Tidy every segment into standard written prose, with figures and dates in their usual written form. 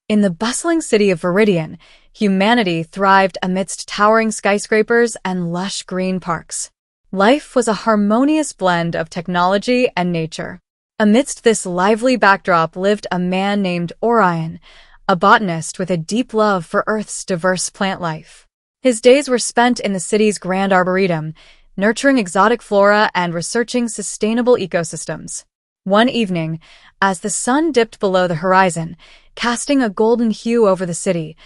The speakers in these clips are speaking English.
In the bustling city of Viridian, humanity thrived amidst towering skyscrapers and lush green parks. Life was a harmonious blend of technology and nature. Amidst this lively backdrop lived a man named Orion, a botanist with a deep love for Earth's diverse plant life. His days were spent in the city's grand arboretum, nurturing exotic flora and researching sustainable ecosystems. One evening, as the sun dipped below the horizon, casting a golden hue over the city,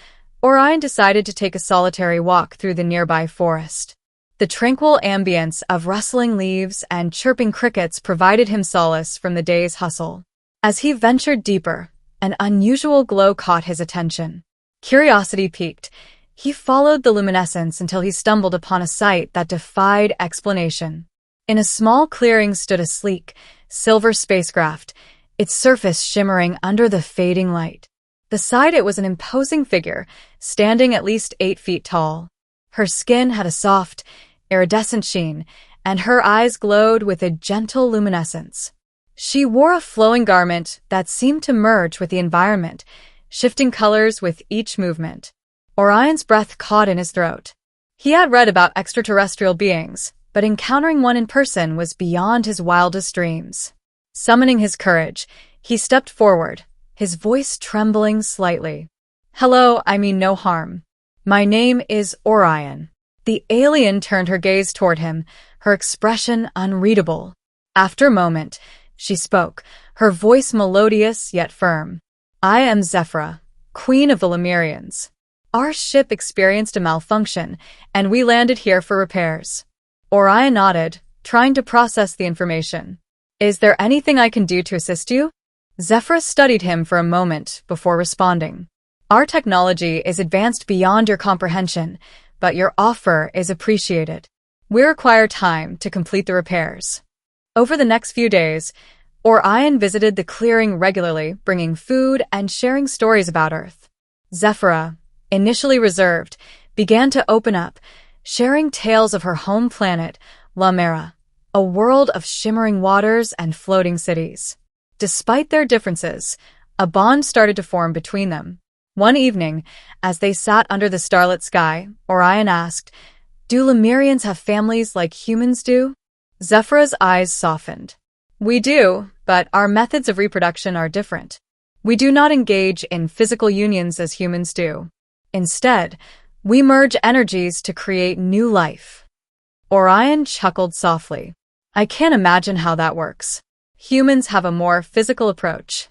Orion decided to take a solitary walk through the nearby forest. The tranquil ambience of rustling leaves and chirping crickets provided him solace from the day's hustle. As he ventured deeper, an unusual glow caught his attention. Curiosity piqued. He followed the luminescence until he stumbled upon a sight that defied explanation. In a small clearing stood a sleek, silver spacecraft, its surface shimmering under the fading light. Beside it was an imposing figure, standing at least 8 feet tall. Her skin had a soft, iridescent sheen, and her eyes glowed with a gentle luminescence. She wore a flowing garment that seemed to merge with the environment, shifting colors with each movement. Orion's breath caught in his throat. He had read about extraterrestrial beings, but encountering one in person was beyond his wildest dreams. Summoning his courage, he stepped forward, his voice trembling slightly. "Hello, I mean no harm. My name is Orion." The alien turned her gaze toward him, her expression unreadable. After a moment, she spoke, her voice melodious yet firm. "I am Zephyra, Queen of the Lemurians. Our ship experienced a malfunction, and we landed here for repairs." Orion nodded, trying to process the information. "Is there anything I can do to assist you?" Zephyra studied him for a moment before responding. "Our technology is advanced beyond your comprehension, but your offer is appreciated. We require time to complete the repairs." Over the next few days, Orion visited the clearing regularly, bringing food and sharing stories about Earth. Zephyra, initially reserved, began to open up, sharing tales of her home planet, Lamera, a world of shimmering waters and floating cities. Despite their differences, a bond started to form between them. One evening, as they sat under the starlit sky, Orion asked, "Do Lemurians have families like humans do?" Zephyra's eyes softened. "We do, but our methods of reproduction are different. We do not engage in physical unions as humans do. Instead, we merge energies to create new life." Orion chuckled softly. "I can't imagine how that works. Humans have a more physical approach."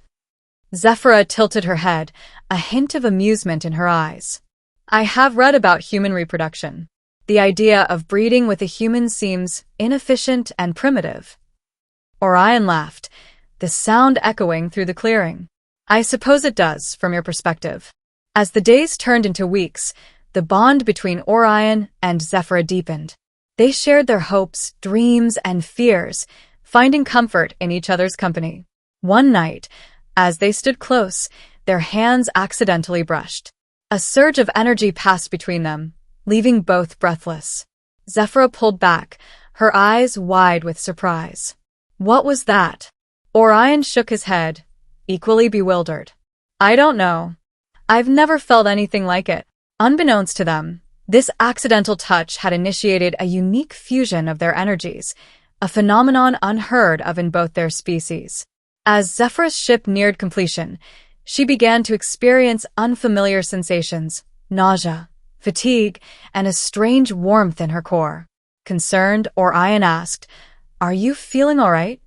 Zephyra tilted her head, a hint of amusement in her eyes. "I have read about human reproduction. The idea of breeding with a human seems inefficient and primitive." Orion laughed, the sound echoing through the clearing. "I suppose it does, from your perspective." As the days turned into weeks, the bond between Orion and Zephyra deepened. They shared their hopes, dreams, and fears, finding comfort in each other's company. One night, as they stood close, their hands accidentally brushed. A surge of energy passed between them, leaving both breathless. Zephyra pulled back, her eyes wide with surprise. "What was that?" Orion shook his head, equally bewildered. "I don't know. I've never felt anything like it." Unbeknownst to them, this accidental touch had initiated a unique fusion of their energies, a phenomenon unheard of in both their species. As Zephyra's ship neared completion, she began to experience unfamiliar sensations, nausea, fatigue, and a strange warmth in her core. Concerned, Orion asked, "Are you feeling all right?"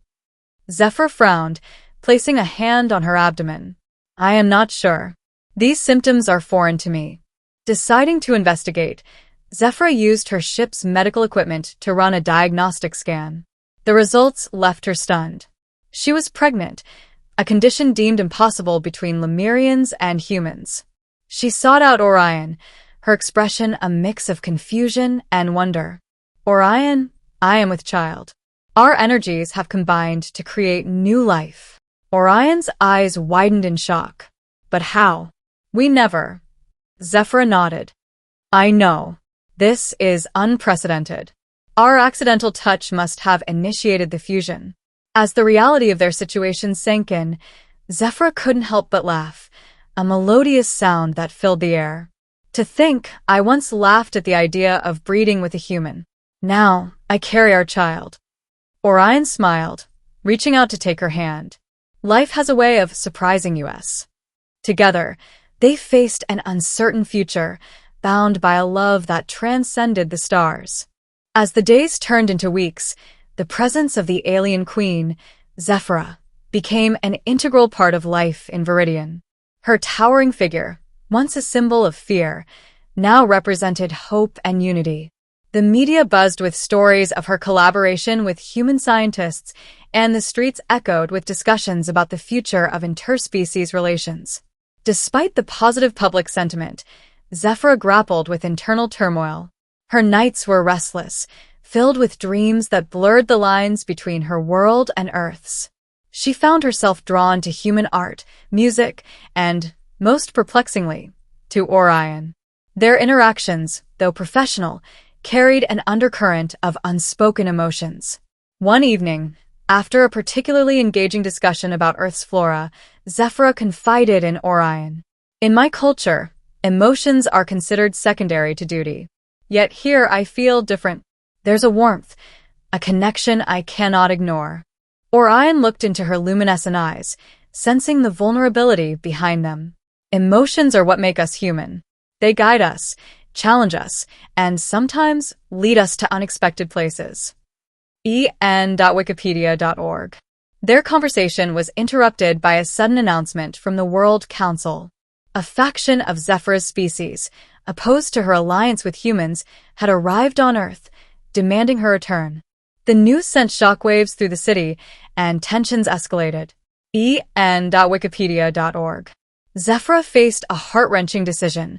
Zephyra frowned, placing a hand on her abdomen. "I am not sure. These symptoms are foreign to me." Deciding to investigate, Zephyra used her ship's medical equipment to run a diagnostic scan. The results left her stunned. She was pregnant, a condition deemed impossible between Lemurians and humans. She sought out Orion, her expression a mix of confusion and wonder. "Orion, I am with child. Our energies have combined to create new life." Orion's eyes widened in shock. "But how?" "We never." Zephyra nodded. "I know. This is unprecedented. Our accidental touch must have initiated the fusion." As the reality of their situation sank in, Zephyra couldn't help but laugh, a melodious sound that filled the air. To think, I once laughed at the idea of breeding with a human. Now, I carry our child. Orion smiled, reaching out to take her hand. Life has a way of surprising us. Together, they faced an uncertain future, bound by a love that transcended the stars. As the days turned into weeks, the presence of the alien queen, Zephyra, became an integral part of life in Viridian. Her towering figure, once a symbol of fear, now represented hope and unity. The media buzzed with stories of her collaboration with human scientists, and the streets echoed with discussions about the future of interspecies relations. Despite the positive public sentiment, Zephyra grappled with internal turmoil. Her nights were restless, filled with dreams that blurred the lines between her world and Earth's. She found herself drawn to human art, music, and, most perplexingly, to Orion. Their interactions, though professional, carried an undercurrent of unspoken emotions. One evening, after a particularly engaging discussion about Earth's flora, Zephyra confided in Orion. "In my culture, emotions are considered secondary to duty. Yet here I feel different. There's a warmth, a connection I cannot ignore." Orion looked into her luminescent eyes, sensing the vulnerability behind them. Emotions are what make us human. They guide us, challenge us, and sometimes lead us to unexpected places. en.wikipedia.org. Their conversation was interrupted by a sudden announcement from the World Council. A faction of Zephyra's species, opposed to her alliance with humans, had arrived on Earth, demanding her return. The news sent shockwaves through the city, and tensions escalated. en.wikipedia.org. Zephyra faced a heart-wrenching decision: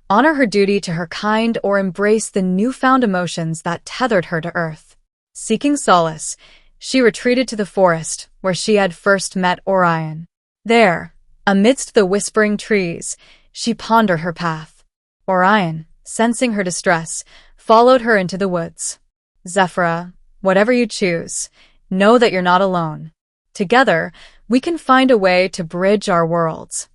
honor her duty to her kind or embrace the newfound emotions that tethered her to Earth. Seeking solace, she retreated to the forest where she had first met Orion. There, amidst the whispering trees, she pondered her path. Orion, sensing her distress, followed her into the woods. "Zephyra, whatever you choose, know that you're not alone. Together, we can find a way to bridge our worlds."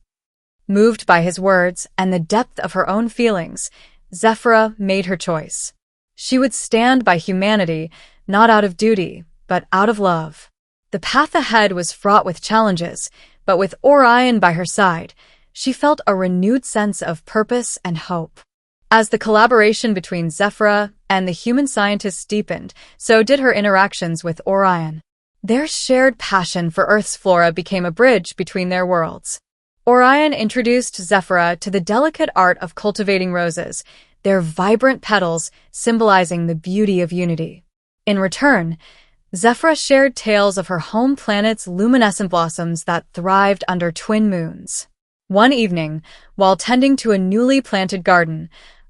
Moved by his words and the depth of her own feelings, Zephyra made her choice. She would stand by humanity, not out of duty, but out of love. The path ahead was fraught with challenges, but with Orion by her side, she felt a renewed sense of purpose and hope. As the collaboration between Zephyra and the human scientists deepened, so did her interactions with Orion. Their shared passion for Earth's flora became a bridge between their worlds. Orion introduced Zephyra to the delicate art of cultivating roses, their vibrant petals symbolizing the beauty of unity. In return, Zephyra shared tales of her home planet's luminescent blossoms that thrived under twin moons. One evening, while tending to a newly planted garden,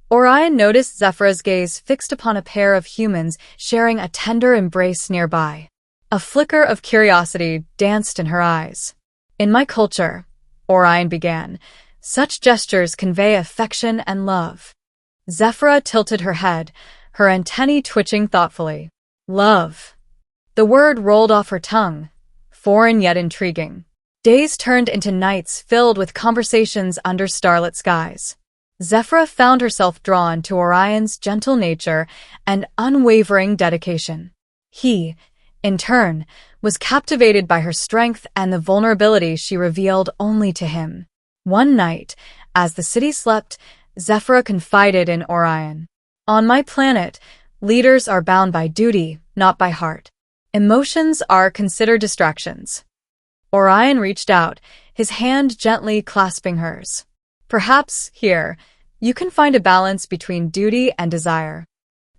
Orion noticed Zephyra's gaze fixed upon a pair of humans sharing a tender embrace nearby. A flicker of curiosity danced in her eyes. "In my culture," Orion began, "such gestures convey affection and love." Zephyra tilted her head, her antennae twitching thoughtfully. "Love." The word rolled off her tongue, foreign yet intriguing. Days turned into nights filled with conversations under starlit skies. Zephyra found herself drawn to Orion's gentle nature and unwavering dedication. He, in turn, was captivated by her strength and the vulnerability she revealed only to him. One night, as the city slept, Zephyra confided in Orion. "On my planet, leaders are bound by duty, not by heart. Emotions are considered distractions." Orion reached out, his hand gently clasping hers. "Perhaps, here, you can find a balance between duty and desire."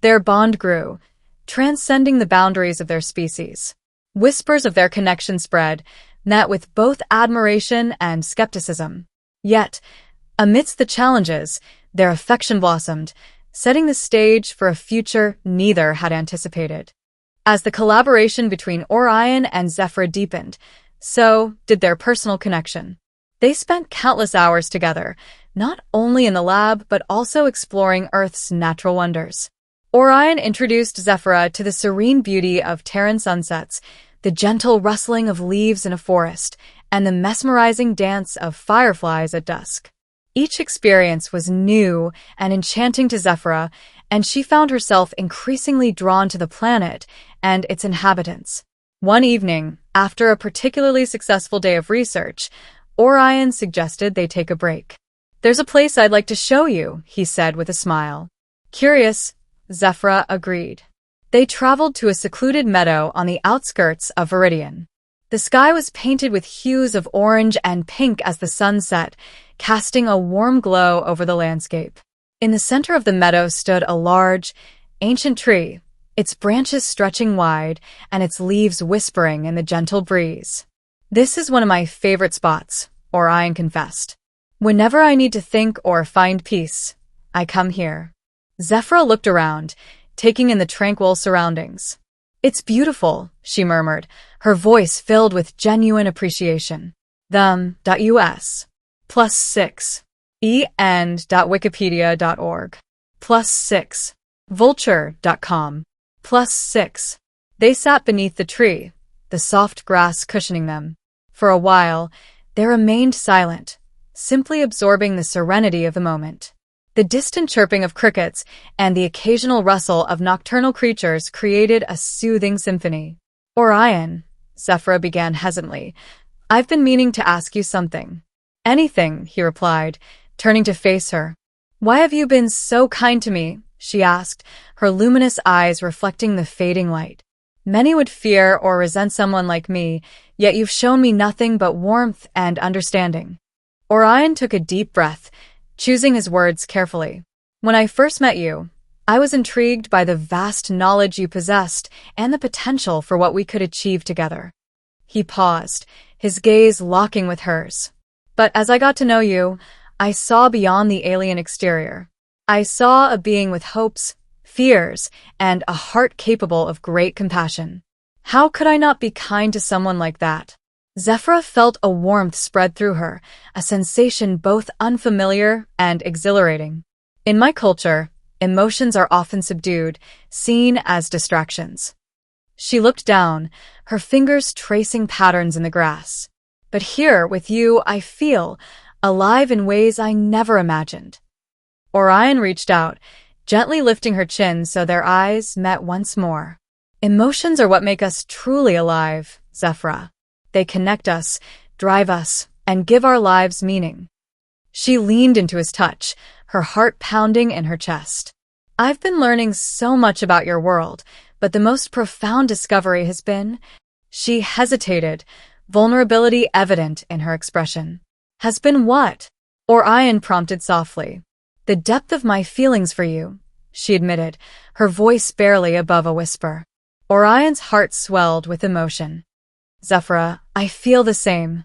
Their bond grew, transcending the boundaries of their species. Whispers of their connection spread, met with both admiration and skepticism. Yet, amidst the challenges, their affection blossomed, setting the stage for a future neither had anticipated. As the collaboration between Orion and Zephyra deepened, so did their personal connection. They spent countless hours together, not only in the lab but also exploring Earth's natural wonders. Orion introduced Zephyra to the serene beauty of Terran sunsets, the gentle rustling of leaves in a forest, and the mesmerizing dance of fireflies at dusk. Each experience was new and enchanting to Zephyra, and she found herself increasingly drawn to the planet and its inhabitants. One evening, after a particularly successful day of research, Orion suggested they take a break. "There's a place I'd like to show you," he said with a smile. Curious, Zephyra agreed. They traveled to a secluded meadow on the outskirts of Viridian. The sky was painted with hues of orange and pink as the sun set, casting a warm glow over the landscape. In the center of the meadow stood a large, ancient tree, its branches stretching wide and its leaves whispering in the gentle breeze. "This is one of my favorite spots," Orion confessed. "Whenever I need to think or find peace, I come here." Zephyra looked around, taking in the tranquil surroundings. "It's beautiful," she murmured, her voice filled with genuine appreciation. Them.us. +6. en.wikipedia.org. +6. vulture.com. +6. They sat beneath the tree, the soft grass cushioning them. For a while, they remained silent, simply absorbing the serenity of the moment. The distant chirping of crickets and the occasional rustle of nocturnal creatures created a soothing symphony. "Orion," Zephyra began hesitantly, "I've been meaning to ask you something." "Anything," he replied, turning to face her. "Why have you been so kind to me?" she asked, her luminous eyes reflecting the fading light. "Many would fear or resent someone like me, yet you've shown me nothing but warmth and understanding." Orion took a deep breath, choosing his words carefully. "When I first met you, I was intrigued by the vast knowledge you possessed and the potential for what we could achieve together." He paused, his gaze locking with hers. "But as I got to know you, I saw beyond the alien exterior. I saw a being with hopes, fears, and a heart capable of great compassion. How could I not be kind to someone like that?" Zephyra felt a warmth spread through her, a sensation both unfamiliar and exhilarating. "In my culture, emotions are often subdued, seen as distractions." She looked down, her fingers tracing patterns in the grass. "But here, with you, I feel alive in ways I never imagined." Orion reached out, gently lifting her chin so their eyes met once more. "Emotions are what make us truly alive, Zephyra. They connect us, drive us, and give our lives meaning." She leaned into his touch, her heart pounding in her chest. "I've been learning so much about your world, but the most profound discovery has been—" She hesitated, vulnerability evident in her expression. "Has been what?" Orion prompted softly. "The depth of my feelings for you," she admitted, her voice barely above a whisper. Orion's heart swelled with emotion. "Zephyra, I feel the same."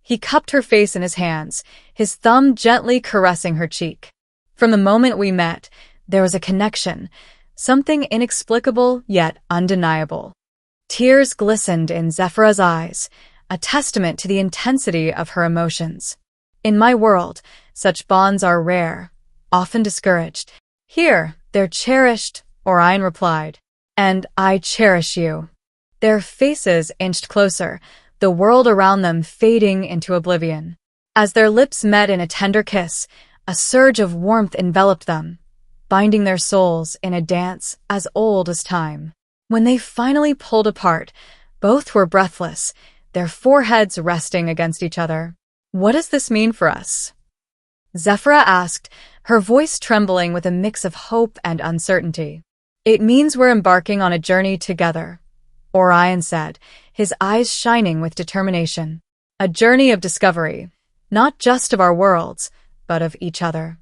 He cupped her face in his hands, his thumb gently caressing her cheek. "From the moment we met, there was a connection, something inexplicable yet undeniable." Tears glistened in Zephyra's eyes, a testament to the intensity of her emotions. "In my world, such bonds are rare, often discouraged. Here, they're cherished," Orion replied. "And I cherish you." Their faces inched closer, the world around them fading into oblivion. As their lips met in a tender kiss, a surge of warmth enveloped them, binding their souls in a dance as old as time. When they finally pulled apart, both were breathless, their foreheads resting against each other. "What does this mean for us?" Zephyra asked, her voice trembling with a mix of hope and uncertainty. "It means we're embarking on a journey together," Orion said, his eyes shining with determination. "A journey of discovery, not just of our worlds, but of each other."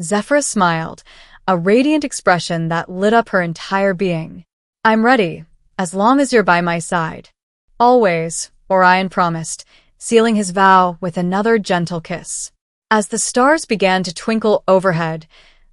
Zephyra smiled, a radiant expression that lit up her entire being. "I'm ready, as long as you're by my side." "Always," Orion promised, sealing his vow with another gentle kiss. As the stars began to twinkle overhead,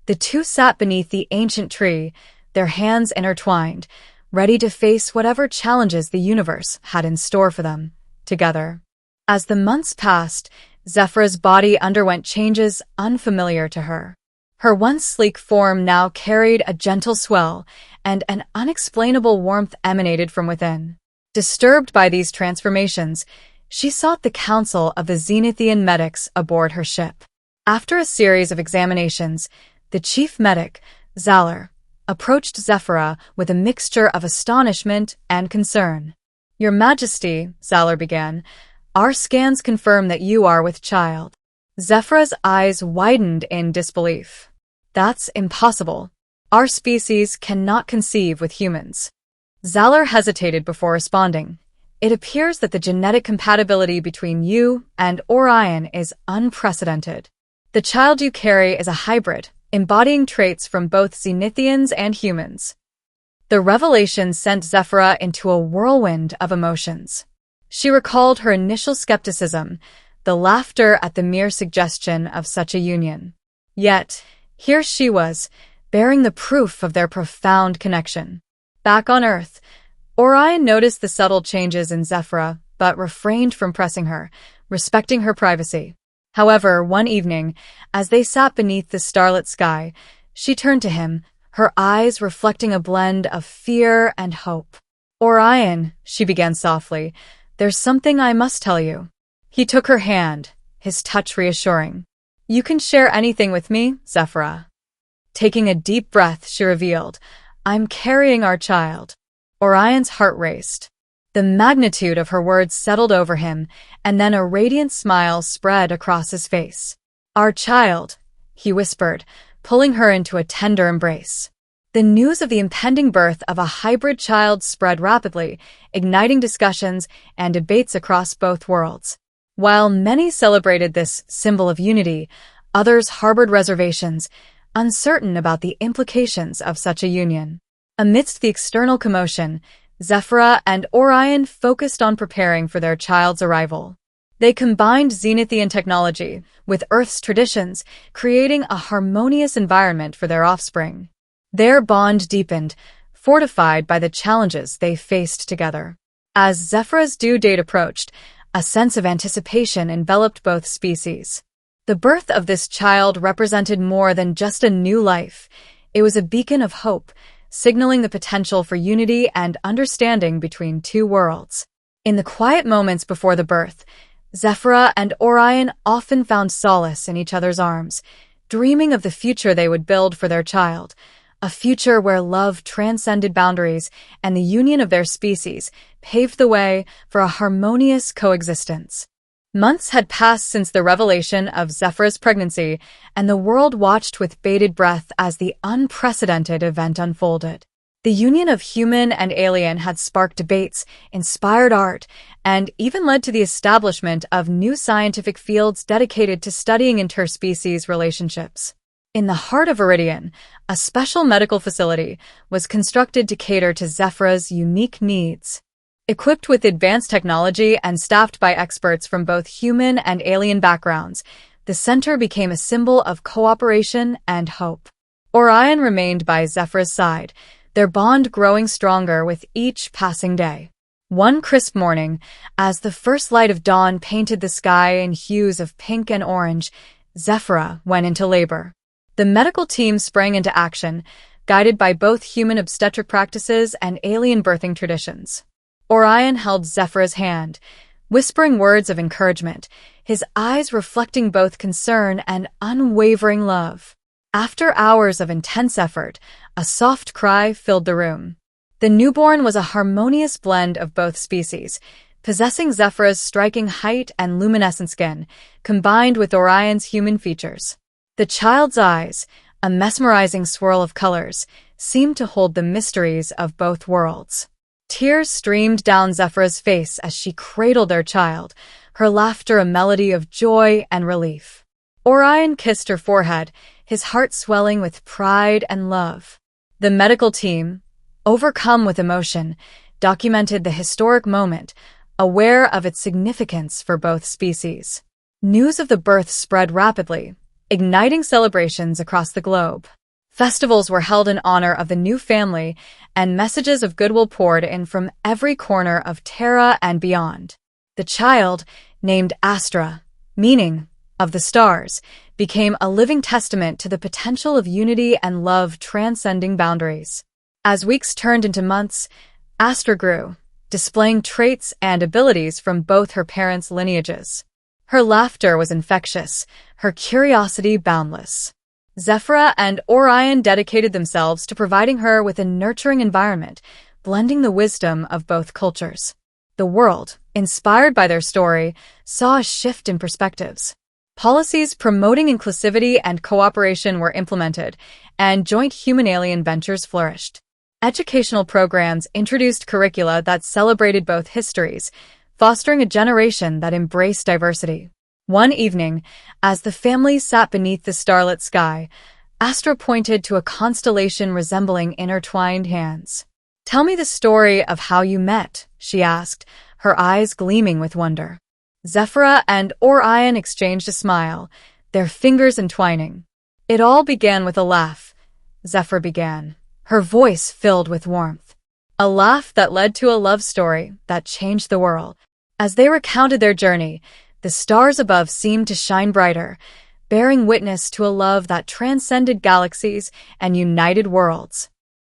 the two sat beneath the ancient tree, their hands intertwined, ready to face whatever challenges the universe had in store for them, together. As the months passed, Zephyra's body underwent changes unfamiliar to her. Her once sleek form now carried a gentle swell, and an unexplainable warmth emanated from within. Disturbed by these transformations, she sought the counsel of the Zenithian medics aboard her ship. After a series of examinations, the chief medic, Zalor, approached Zephyra with a mixture of astonishment and concern. "Your Majesty," Zalor began, "our scans confirm that you are with child." Zephyra's eyes widened in disbelief. "That's impossible. Our species cannot conceive with humans." Zalor hesitated before responding. "It appears that the genetic compatibility between you and Orion is unprecedented. The child you carry is a hybrid, embodying traits from both Zenithians and humans." The revelation sent Zephyra into a whirlwind of emotions. She recalled her initial skepticism, the laughter at the mere suggestion of such a union. Yet, here she was, bearing the proof of their profound connection. Back on Earth, Orion noticed the subtle changes in Zephyra, but refrained from pressing her, respecting her privacy. However, one evening, as they sat beneath the starlit sky, she turned to him, her eyes reflecting a blend of fear and hope. "Orion," she began softly, "there's something I must tell you." He took her hand, his touch reassuring. "You can share anything with me, Zephyra." Taking a deep breath, she revealed, "I'm carrying our child." Orion's heart raced. The magnitude of her words settled over him, and then a radiant smile spread across his face. "Our child," he whispered, pulling her into a tender embrace. The news of the impending birth of a hybrid child spread rapidly, igniting discussions and debates across both worlds. While many celebrated this symbol of unity, others harbored reservations, uncertain about the implications of such a union. Amidst the external commotion, Zephyra and Orion focused on preparing for their child's arrival. They combined Zenithian technology with Earth's traditions, creating a harmonious environment for their offspring. Their bond deepened, fortified by the challenges they faced together. As Zephyra's due date approached, a sense of anticipation enveloped both species. The birth of this child represented more than just a new life. It was a beacon of hope, signaling the potential for unity and understanding between two worlds. In the quiet moments before the birth, Zephyra and Orion often found solace in each other's arms, dreaming of the future they would build for their child, a future where love transcended boundaries and the union of their species paved the way for a harmonious coexistence. Months had passed since the revelation of Zephyra's pregnancy, and the world watched with bated breath as the unprecedented event unfolded. The union of human and alien had sparked debates, inspired art, and even led to the establishment of new scientific fields dedicated to studying interspecies relationships. In the heart of Viridian, a special medical facility was constructed to cater to Zephyra's unique needs. Equipped with advanced technology and staffed by experts from both human and alien backgrounds, the center became a symbol of cooperation and hope. Orion remained by Zephyra's side, their bond growing stronger with each passing day. One crisp morning, as the first light of dawn painted the sky in hues of pink and orange, Zephyra went into labor. The medical team sprang into action, guided by both human obstetric practices and alien birthing traditions. Orion held Zephyra's hand, whispering words of encouragement, his eyes reflecting both concern and unwavering love. After hours of intense effort, a soft cry filled the room. The newborn was a harmonious blend of both species, possessing Zephyra's striking height and luminescent skin, combined with Orion's human features. The child's eyes, a mesmerizing swirl of colors, seemed to hold the mysteries of both worlds. Tears streamed down Zephyra's face as she cradled their child, her laughter a melody of joy and relief. Orion kissed her forehead, his heart swelling with pride and love. The medical team, overcome with emotion, documented the historic moment, aware of its significance for both species. News of the birth spread rapidly, igniting celebrations across the globe. Festivals were held in honor of the new family, and messages of goodwill poured in from every corner of Terra and beyond. The child, named Astra, meaning of the stars, became a living testament to the potential of unity and love transcending boundaries. As weeks turned into months, Astra grew, displaying traits and abilities from both her parents' lineages. Her laughter was infectious, her curiosity boundless. Zephyra and Orion dedicated themselves to providing her with a nurturing environment, blending the wisdom of both cultures. The world, inspired by their story, saw a shift in perspectives. Policies promoting inclusivity and cooperation were implemented, and joint human-alien ventures flourished. Educational programs introduced curricula that celebrated both histories, fostering a generation that embraced diversity. One evening, as the family sat beneath the starlit sky, Astra pointed to a constellation resembling intertwined hands. "Tell me the story of how you met," she asked, her eyes gleaming with wonder. Zephyra and Orion exchanged a smile, their fingers entwining. "It all began with a laugh," Zephyr began, her voice filled with warmth. A laugh that led to a love story that changed the world. As they recounted their journey, the stars above seemed to shine brighter, bearing witness to a love that transcended galaxies and united worlds.